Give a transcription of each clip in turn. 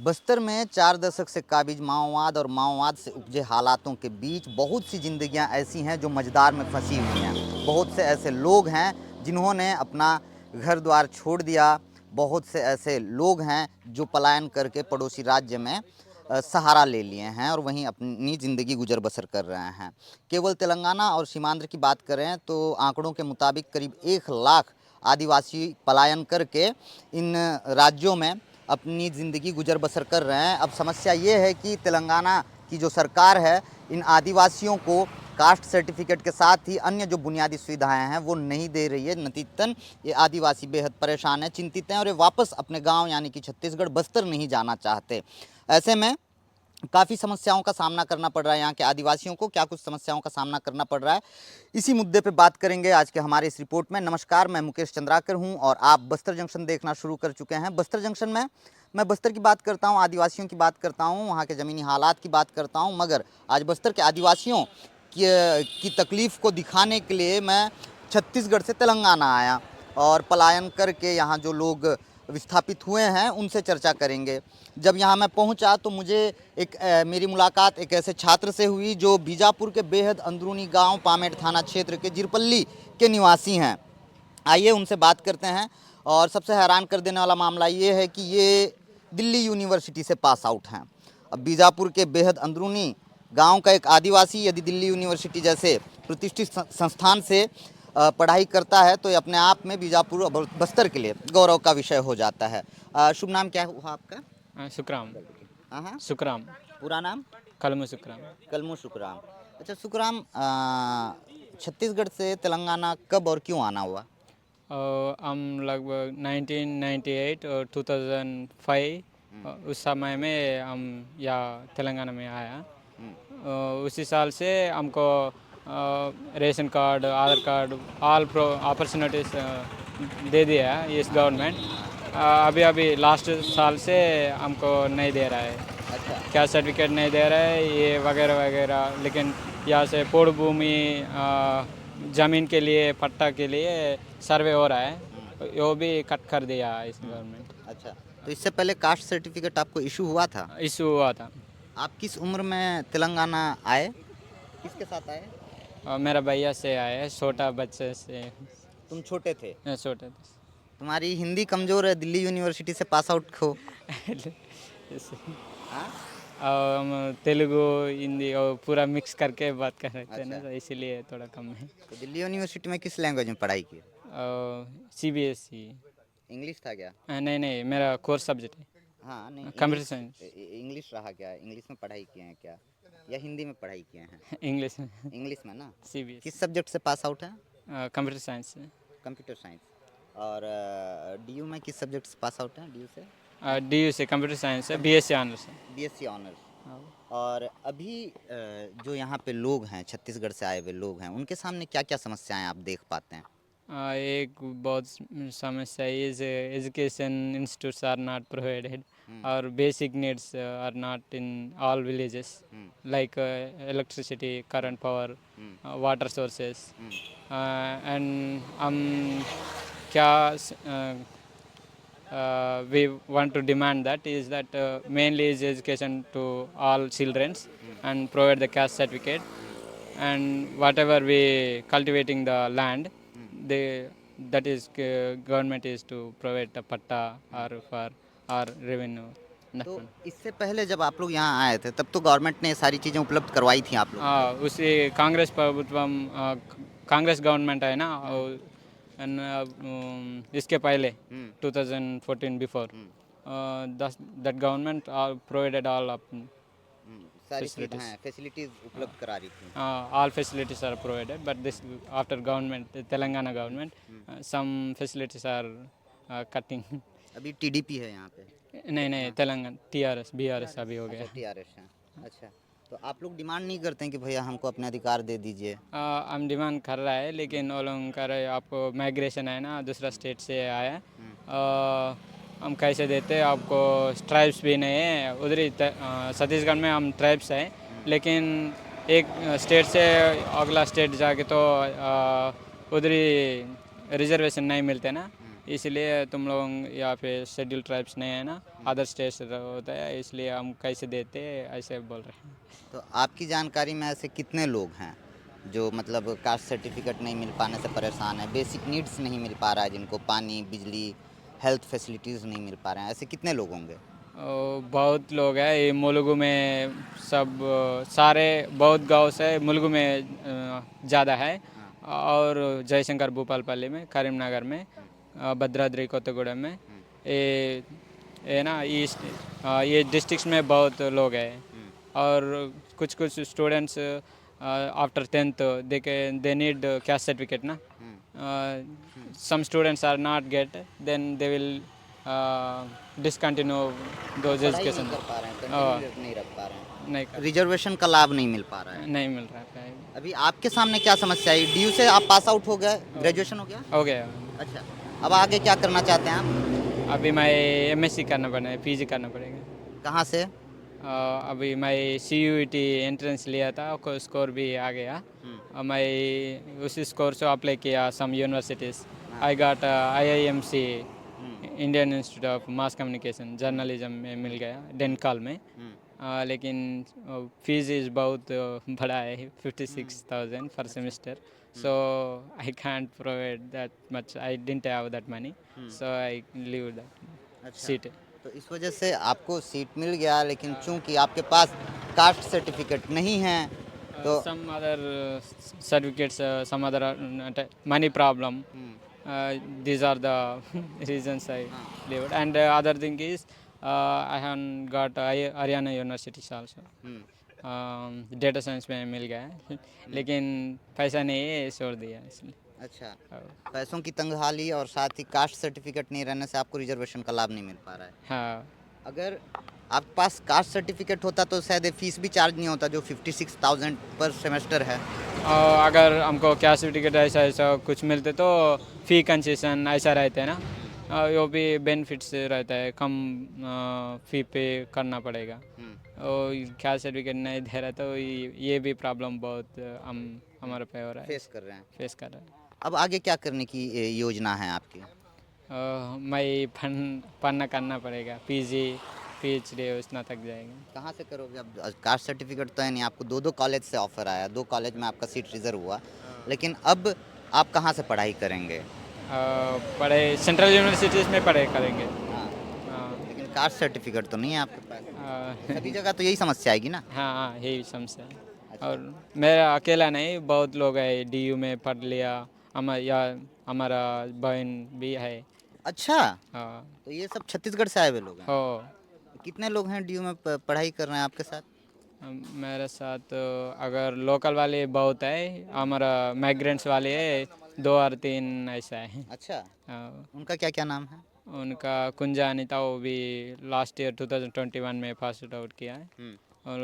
बस्तर में 4 दशक से काबिज माओवाद और माओवाद से उपजे हालातों के बीच बहुत सी जिंदगियां ऐसी हैं जो मझधार में फंसी हुई हैं। बहुत से ऐसे लोग हैं जिन्होंने अपना घर द्वार छोड़ दिया। बहुत से ऐसे लोग हैं जो पलायन करके पड़ोसी राज्य में सहारा ले लिए हैं और वहीं अपनी ज़िंदगी गुजर बसर कर रहे हैं। केवल तेलंगाना और सीमांध्र की बात करें तो आंकड़ों के मुताबिक करीब 1 लाख आदिवासी पलायन करके इन राज्यों में अपनी ज़िंदगी गुजर बसर कर रहे हैं। अब समस्या ये है कि तेलंगाना की जो सरकार है इन आदिवासियों को कास्ट सर्टिफिकेट के साथ ही अन्य जो बुनियादी सुविधाएं हैं वो नहीं दे रही है। नतीजतन ये आदिवासी बेहद परेशान हैं, चिंतित हैं और ये वापस अपने गांव यानी कि छत्तीसगढ़ बस्तर नहीं जाना चाहते। ऐसे में काफ़ी समस्याओं का सामना करना पड़ रहा है यहाँ के आदिवासियों को। क्या कुछ समस्याओं का सामना करना पड़ रहा है, इसी मुद्दे पे बात करेंगे आज के हमारे इस रिपोर्ट में। नमस्कार, मैं मुकेश चंद्राकर हूँ और आप बस्तर जंक्शन देखना शुरू कर चुके हैं। बस्तर जंक्शन में मैं बस्तर की बात करता हूँ, आदिवासियों की बात करता हूँ, वहाँ के ज़मीनी हालात की बात करता हूँ, मगर आज बस्तर के आदिवासियों की तकलीफ़ को दिखाने के लिए मैं छत्तीसगढ़ से तेलंगाना आया और पलायन करके यहाँ जो लोग विस्थापित हुए हैं उनसे चर्चा करेंगे। जब यहाँ मैं पहुँचा तो मुझे मेरी मुलाकात एक ऐसे छात्र से हुई जो बीजापुर के बेहद अंदरूनी गांव पामेड़ थाना क्षेत्र के जिरपल्ली के निवासी हैं। आइए उनसे बात करते हैं। और सबसे हैरान कर देने वाला मामला ये है कि ये दिल्ली यूनिवर्सिटी से पास आउट हैं। अब बीजापुर के बेहद अंदरूनी गांव का एक आदिवासी यदि दिल्ली यूनिवर्सिटी जैसे प्रतिष्ठित संस्थान से पढ़ाई करता है तो ये अपने आप में बीजापुर और बस्तर के लिए गौरव का विषय हो जाता है। शुभ नाम क्या हुआ आपका? सुखराम। हाँ हाँ, सुखराम। पूरा नाम? कलम सुखराम। कलमू सुखराम। अच्छा सुखराम, छत्तीसगढ़ से तेलंगाना कब और क्यों आना हुआ? हम लगभग 1998 और 2005 उस समय में हम यहाँ तेलंगाना में आया। उसी साल से हमको रेशन कार्ड, आधार कार्ड, ऑल अपॉर्चुनिटीज़ दे दिया है इस गवर्नमेंट। अभी लास्ट साल से हमको नहीं दे रहा है। अच्छा, क्या सर्टिफिकेट नहीं दे रहा है ये वगैरह वगैरह। लेकिन यहाँ से पोड़ भूमि ज़मीन के लिए, पट्टा के लिए सर्वे हो रहा है, वो भी कट कर दिया है इस गवर्नमेंट। अच्छा। तो इससे पहले कास्ट सर्टिफिकेट आपको इशू हुआ था? इशू हुआ था। आप किस उम्र में तेलंगाना आए? किसके साथ आए? मेरा भैया से आया है, छोटा बच्चे से। तुम छोटे थे? छोटे थे। तुम्हारी हिंदी कमज़ोर है, दिल्ली यूनिवर्सिटी से पास आउट हो। हाँ? और हम तेलुगु, हिंदी और पूरा मिक्स करके बात कर रहे थे ना, अच्छा। तो इसीलिए थोड़ा कम है। तो दिल्ली यूनिवर्सिटी में किस लैंग्वेज में पढ़ाई की? और CBSE। इंग्लिश था क्या? नहीं नहीं, मेरा कोर्स सब्जेक्ट है हाँ नहीं, कंप्यूटर साइंस। इंग्लिश रहा क्या? इंग्लिश में पढ़ाई किए हैं क्या या हिंदी में पढ़ाई किए हैं? इंग्लिश में। इंग्लिश में ना। CBSE किस सब्जेक्ट से पास आउट है? कंप्यूटर साइंस से। Computer science. और DU में किस सब्जेक्ट से पास आउट है? DU से? DU से कंप्यूटर साइंस है, BSc ऑनर्स है। BSc honours. और अभी जो यहाँ पे लोग हैं, छत्तीसगढ़ से आए हुए लोग हैं, उनके सामने क्या क्या समस्याएं आप देख पाते हैं? एक बहुत समस्या is education institutes are not provided और basic needs are not in all villages, like electricity, current, power, water sources. And हम क्या we want to demand that is that mainly is education to all children and provide the caste certificate, and whatever we cultivating the land, they that is government is to provide the patta or for our revenue. तो इससे पहले जब आप लोग यहाँ आए थे तब तो गवर्नमेंट ने ये सारी चीज़ें उपलब्ध करवाई थी आप लोगों को? उसी कांग्रेस प्रभुत्वम, कांग्रेस गवर्नमेंट है ना, and इसके पहले 2014 before that government provided all सारी facilities. फैसिलिटीज़ उपलब्ध करा रही थी। All facilities are provided, but this after government, Telangana government, some facilities are cutting. अभी TDP है यहाँ पे? नहीं नहीं, तेलंगाना TRS BRS अभी हो गया। TRS है। अच्छा, तो आप लोग डिमांड नहीं करते हैं कि भैया हमको अपने अधिकार दे दीजिए? हम डिमांड कर रहा है, लेकिन वो लोग कर रहे आपको माइग्रेशन है ना, दूसरा स्टेट से आया है, हम कैसे देते आपको? ट्राइब्स भी नहीं है उधर ही। छत्तीसगढ़ में हम ट्राइब्स हैं, लेकिन एक स्टेट से अगला स्टेट जाके तो उधर ही रिजर्वेशन नहीं मिलते ना, इसलिए तुम लोग यहाँ पे शेड्यूल ट्राइब्स नहीं है ना, अदर स्टेट्स होता है, इसलिए हम कैसे देते ऐसे बोल रहे हैं। तो आपकी जानकारी में ऐसे कितने लोग हैं जो मतलब कास्ट सर्टिफिकेट नहीं मिल पाने से परेशान है, बेसिक नीड्स नहीं मिल पा रहा है, जिनको पानी, बिजली, हेल्थ फैसिलिटीज़ नहीं मिल पा रहे हैं, ऐसे कितने लोग होंगे? बहुत लोग हैं ये मुलुगु में, सब सारे बहुत गांव से मुलुगु में ज़्यादा है, और जयशंकर भूपालपल्ली में, करीमनगर में, भद्राद्री कोत्तगुड़म में, ये ना ईस्ट, ये डिस्ट्रिक्ट्स में बहुत लोग हैं। और कुछ कुछ students after 10th they need caste certificate ना, some students are not get, then they will discontinue those पढ़ाई education। नहीं कर पा रहे हैं, कंटिन्यू नहीं रख पा रहे हैं, नहीं कर, रिजर्वेशन का लाभ नहीं मिल पा रहा है। नहीं मिल रहा है। अभी आपके सामने क्या समस्या है? डीयू से आप पास आउट हो गए, ग्रेजुएशन हो गया? हो गया। अच्छा, अब आगे क्या करना चाहते हैं आप? अभी मैं एमएससी करना पड़ेगा, पीजी करना पड़ेगा। कहाँ से? अभी मैं CUET एंट्रेंस लिया था, स्कोर भी आ गया। मैं उसी स्कोर से अप्लाई किया some universities. I got IIMC, Indian institute of mass communication journalism में मिल गया, डेनकाल में। लेकिन फीस इज़ बहुत बड़ा है, 56,000 for semester, so I can't provide that much, I didn't have that money, so I leave that seat. तो इस वजह से आपको सीट मिल गया, लेकिन चूंकि आपके पास कास्ट सर्टिफिकेट नहीं है तो some other certificates, some other money problem. These are the reasons I leave it. And other thing is, I haven't got Haryana universities also. Data science में मिल गया है, लेकिन पैसा नहीं है, छोड़ दिया इसलिए। अच्छा, पैसों की तंगहाली और साथ ही कास्ट सर्टिफिकेट नहीं रहने से आपको रिजर्वेशन का लाभ नहीं मिल पा रहा है। हाँ, अगर आपके पास कास्ट सर्टिफिकेट होता तो शायद फीस भी चार्ज नहीं होता, जो 56,000 पर सेमेस्टर है। और अगर हमको क्या सर्टिफिकेट ऐसा ऐसा कुछ मिलते तो फ़ी कंसेशन ऐसा रहता है ना, वो भी बेनिफिट्स रहता है, कम फ़ी पे करना पड़ेगा। और क्या सर्टिफिकेट नहीं दे रहा तो ये भी प्रॉब्लम बहुत हम हमारे पे हो रहा है, फेस कर रहा है। अब आगे क्या करने की योजना है आपकी? मैं पढ़ना करना पड़ेगा, PhD उतना तक जाएगा। कहाँ से करोगे? अब कास्ट सर्टिफिकेट तो है नहीं, आपको दो कॉलेज से ऑफर आया, 2 कॉलेज में आपका सीट रिजर्व हुआ, लेकिन अब आप कहाँ से पढ़ाई करेंगे? पढ़े सेंट्रल यूनिवर्सिटीज़ में पढ़ाई करेंगे। लेकिन कास्ट सर्टिफिकेट तो नहीं है आपके पास, सभी जगह तो यही समस्या आएगी ना। हाँ, यही समस्या है। और मेरा अकेला नहीं, बहुत लोग है DU में पढ़ लिया, हमारा बहन भी है। अच्छा, हाँ, तो ये सब छत्तीसगढ़ से आए हुए लोग हैं? हो। कितने लोग हैं डीयू में पढ़ाई कर रहे हैं आपके साथ? मेरे साथ अगर लोकल वाले बहुत है, हमारा माइग्रेंट्स वाले है 2 और 3 ऐसा है। अच्छा, उनका क्या क्या नाम है? उनका कुंजा अनिता, वो भी लास्ट ईयर 2021 में पास आउट किया है। और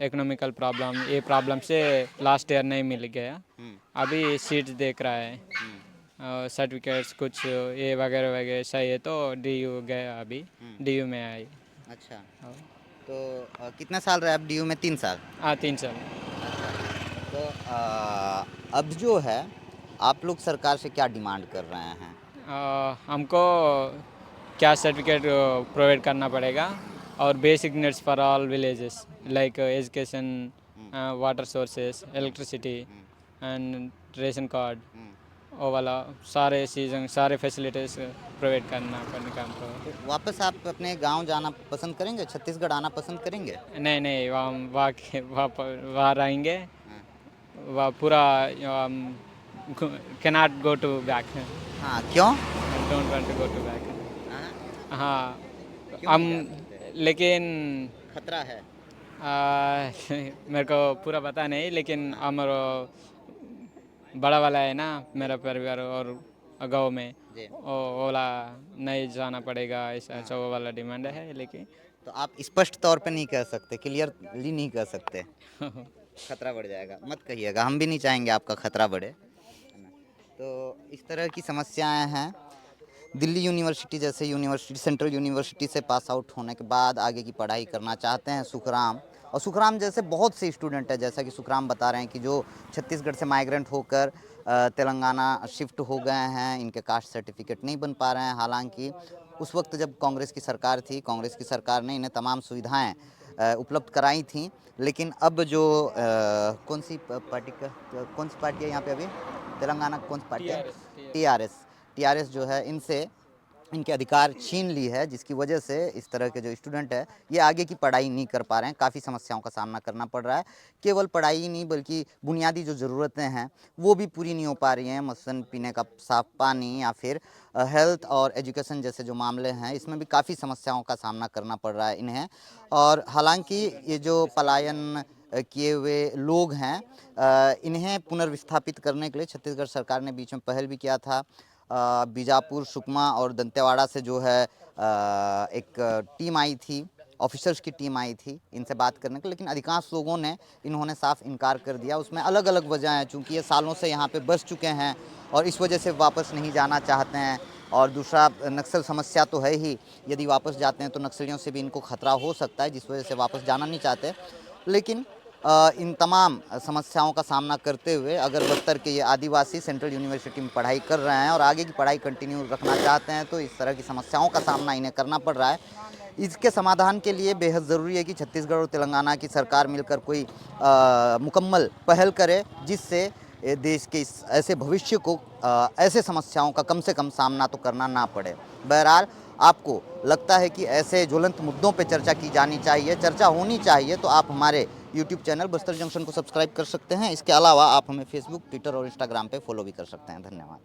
इकोनॉमिकल प्रॉब्लम, ये प्रॉब्लम से लास्ट ईयर नहीं मिल गया, अभी सीट्स देख रहा है। सर्टिफिकेट्स कुछ ये वगैरह वगैरह सही है तो DU गया, अभी DU में आई। अच्छा, तो कितने साल रहे आप डीयू में? 3 साल? हाँ, 3 साल। तो अब जो है आप लोग सरकार से क्या डिमांड कर रहे हैं? हमको क्या सर्टिफिकेट प्रोवाइड करना पड़ेगा, और basic needs for all villages like education, water sources, electricity and ration card, वो वाला सारे सीजन सारे फैसिलिटीज़ प्रोवाइड करना का हमको। तो वापस आप अपने गांव जाना पसंद करेंगे, छत्तीसगढ़ आना पसंद करेंगे? नहीं, वहाँ रहेंगे, वहाँ पूरा कैनॉट गो टू बैक। हाँ, क्यों? Don't want to go to back. हाँ, क्यों हम, नहीं जा सकते? लेकिन खतरा है? मेरे को पूरा पता नहीं, लेकिन हमारा बड़ा वाला है ना मेरा परिवार, और गाँव में जी। वो वाला नहीं जाना पड़ेगा, ऐसा वो वाला डिमांड है। लेकिन तो आप स्पष्ट तौर पे नहीं कह सकते, क्लियरली नहीं कह सकते, खतरा बढ़ जाएगा। मत कहिएगा, हम भी नहीं चाहेंगे आपका खतरा बढ़े, है ना? तो इस तरह की समस्याएं हैं। दिल्ली यूनिवर्सिटी जैसे यूनिवर्सिटी, सेंट्रल यूनिवर्सिटी से पास आउट होने के बाद आगे की पढ़ाई करना चाहते हैं सुखराम, और सुखराम जैसे बहुत से स्टूडेंट हैं, जैसा कि सुखराम बता रहे हैं कि जो छत्तीसगढ़ से माइग्रेंट होकर तेलंगाना शिफ्ट हो गए हैं, इनके कास्ट सर्टिफिकेट नहीं बन पा रहे हैं। हालांकि उस वक्त जब कांग्रेस की सरकार थी, कांग्रेस की सरकार ने इन्हें तमाम सुविधाएं उपलब्ध कराई थी, लेकिन अब जो कौन सी पार्टी है यहाँ पे अभी तेलंगाना, कौन सी पार्टी है? टीआरएस जो है इनसे इनके अधिकार छीन ली है, जिसकी वजह से इस तरह के जो स्टूडेंट है ये आगे की पढ़ाई नहीं कर पा रहे हैं, काफ़ी समस्याओं का सामना करना पड़ रहा है। केवल पढ़ाई ही नहीं बल्कि बुनियादी जो ज़रूरतें हैं वो भी पूरी नहीं हो पा रही हैं, मसलन पीने का साफ पानी या फिर हेल्थ और एजुकेशन जैसे जो मामले हैं, इसमें भी काफ़ी समस्याओं का सामना करना पड़ रहा है इन्हें। और हालांकि ये जो पलायन किए हुए लोग हैं, इन्हें पुनर्विस्थापित करने के लिए छत्तीसगढ़ सरकार ने बीच में पहल भी किया था। बीजापुर, सुकमा और दंतेवाड़ा से जो है एक टीम आई थी, ऑफिसर्स की टीम आई थी इनसे बात करने के, लेकिन अधिकांश लोगों ने इन्होंने साफ इनकार कर दिया। उसमें अलग अलग वजह हैं, चूँकि ये सालों से यहाँ पे बस चुके हैं और इस वजह से वापस नहीं जाना चाहते हैं। और दूसरा, नक्सल समस्या तो है ही, यदि वापस जाते हैं तो नक्सलियों से भी इनको खतरा हो सकता है, जिस वजह से वापस जाना नहीं चाहते। लेकिन इन तमाम समस्याओं का सामना करते हुए अगर बस्तर के ये आदिवासी सेंट्रल यूनिवर्सिटी में पढ़ाई कर रहे हैं और आगे की पढ़ाई कंटिन्यू रखना चाहते हैं, तो इस तरह की समस्याओं का सामना इन्हें करना पड़ रहा है। इसके समाधान के लिए बेहद ज़रूरी है कि छत्तीसगढ़ और तेलंगाना की सरकार मिलकर कोई मुकम्मल पहल करे, जिससे देश के इस ऐसे भविष्य को ऐसे समस्याओं का कम से कम सामना तो करना ना पड़े। बहरहाल, आपको लगता है कि ऐसे ज्वलंत मुद्दों पे चर्चा की जानी चाहिए, चर्चा होनी चाहिए, तो आप हमारे यूट्यूब चैनल बस्तर जंक्शन को सब्सक्राइब कर सकते हैं। इसके अलावा आप हमें फेसबुक, ट्विटर और इंस्टाग्राम पे फॉलो भी कर सकते हैं। धन्यवाद।